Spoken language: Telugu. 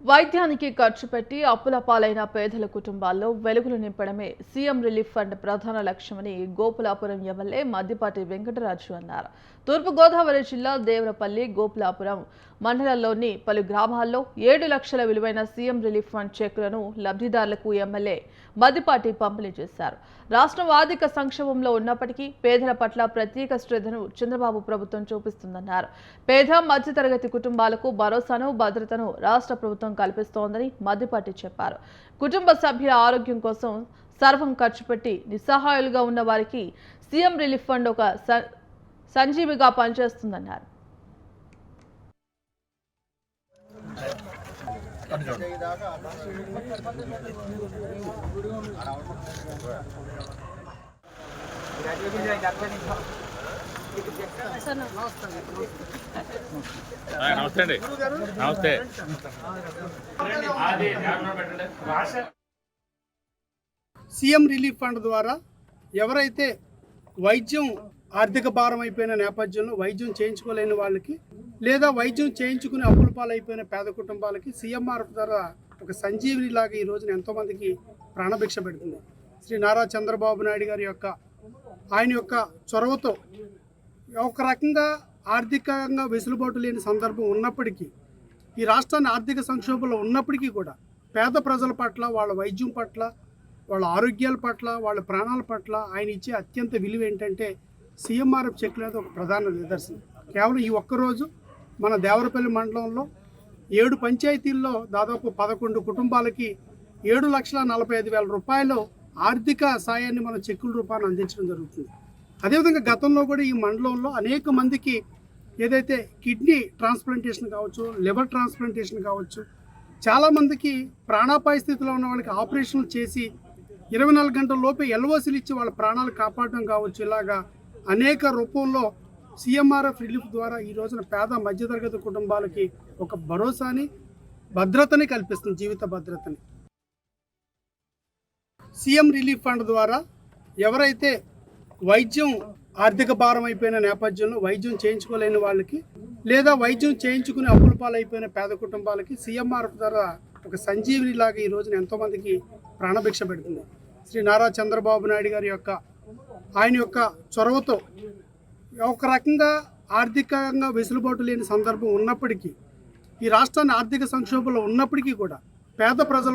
వైద్యానికి ఖర్చు పెట్టి అప్పుల పాలైన పేదల కుటుంబాల్లో వెలుగులు నింపడమే సీఎం రిలీఫ్ ఫండ్ ప్రధాన లక్ష్యమని గోపులాపురం ఎమ్మెల్యే మద్దిపాటి వెంకటరాజు అన్నారు. తూర్పుగోదావరి జిల్లా దేవరపల్లి గోపులాపురం మండలంలోని పలు గ్రామాల్లో 7 లక్షల విలువైన సీఎం రిలీఫ్ ఫండ్ చెక్కులను లబ్ధిదారులకు ఎమ్మెల్యే మద్దిపాటి పంపిణీ చేశారు. రాష్ట్రం ఆర్థిక సంక్షోభంలో ఉన్నప్పటికీ పేదల పట్ల ప్రత్యేక శ్రద్ధను చంద్రబాబు ప్రభుత్వం చూపిస్తుందన్నారు. పేద మధ్యతరగతి కుటుంబాలకు భరోసాను భద్రతను రాష్ట్ర ప్రభుత్వం కల్పిస్తోందని మద్దిపాటి చెప్పారు. కుటుంబ సభ్యుల ఆరోగ్యం కోసం సర్వం ఖర్చు పెట్టి నిస్సహాయాలుగా ఉన్న వారికి సీఎం రిలీఫ్ ఫండ్ ఒక సంజీవిగా పనిచేస్తుందన్నారు. నమస్తే అండి. నమస్తే. సీఎం రిలీఫ్ ఫండ్ ద్వారా ఎవరైతే వైద్యం ఆర్థిక భారం అయిపోయిన నేపథ్యంలో వైద్యం చేయించుకోలేని వాళ్ళకి లేదా వైద్యం చేయించుకుని అప్పుల పాలైపోయిన పేద కుటుంబాలకి సీఎంఆర్ఎఫ్ ద్వారా ఒక సంజీవిని లాగా ఈ రోజున ఎంతోమందికి ప్రాణభిక్ష పెడుతుంది. శ్రీ నారా చంద్రబాబు నాయుడు గారి ఆయన యొక్క చొరవతో ఒక రకంగా ఆర్థికంగా వెసులుబాటు లేని సందర్భం ఉన్నప్పటికీ ఈ రాష్ట్రాన్ని ఆర్థిక సంక్షోభంలో ఉన్నప్పటికీ కూడా పేద ప్రజల పట్ల వాళ్ళ వైద్యం పట్ల వాళ్ళ ఆరోగ్యాల పట్ల వాళ్ళ ప్రాణాల పట్ల ఆయన ఇచ్చే అత్యంత విలువ ఏంటంటే సీఎంఆర్ఎఫ్ చెక్ అనేది ఒక ప్రధాన నిదర్శనం. కేవలం ఈ ఒక్కరోజు మన దేవరపల్లి మండలంలో 7 పంచాయతీల్లో దాదాపు 11 కుటుంబాలకి 7,45,000 రూపాయలు ఆర్థిక సాయాన్ని మన చెక్కుల రూపాన్ని అందించడం జరుగుతుంది. అదేవిధంగా గతంలో కూడా ఈ మండలంలో అనేక మందికి ఏదైతే కిడ్నీ ట్రాన్స్ప్లాంటేషన్ కావచ్చు, లివర్ ట్రాన్స్ప్లాంటేషన్ కావచ్చు, చాలామందికి ప్రాణాపాయ స్థితిలో ఉన్న వాళ్ళకి ఆపరేషన్లు చేసి 24 గంటల లోపే ఎల్ఓసీలు ఇచ్చి వాళ్ళ ప్రాణాలు కాపాడడం కావచ్చు, ఇలాగా అనేక రూపంలో సీఎంఆర్ఎఫ్ రిలీఫ్ ద్వారా ఈ రోజున పేద మధ్యతరగతి కుటుంబాలకి ఒక భరోసాని భద్రతని కల్పిస్తుంది, జీవిత భద్రతని. సీఎం రిలీఫ్ ఫండ్ ద్వారా ఎవరైతే వైద్యం ఆర్థిక భారం అయిపోయిన నేపథ్యంలో వైద్యం చేయించుకోలేని వాళ్ళకి లేదా వైద్యం చేయించుకుని అప్పుల పాలైపోయిన పేద కుటుంబాలకి సీఎంఆర్ఎఫ్ ద్వారా ఒక సంజీవిని లాగా ఈ రోజున ఎంతోమందికి ప్రాణభిక్ష పెడుతుంది. శ్రీ నారా చంద్రబాబు నాయుడు గారి ఆయన యొక్క చొరవతో ఒక రకంగా ఆర్థికంగా వెసులుబాటు లేని సందర్భం ఉన్నప్పటికీ ఈ రాష్ట్రాన్ని ఆర్థిక సంక్షోభంలో ఉన్నప్పటికీ కూడా పేద ప్రజల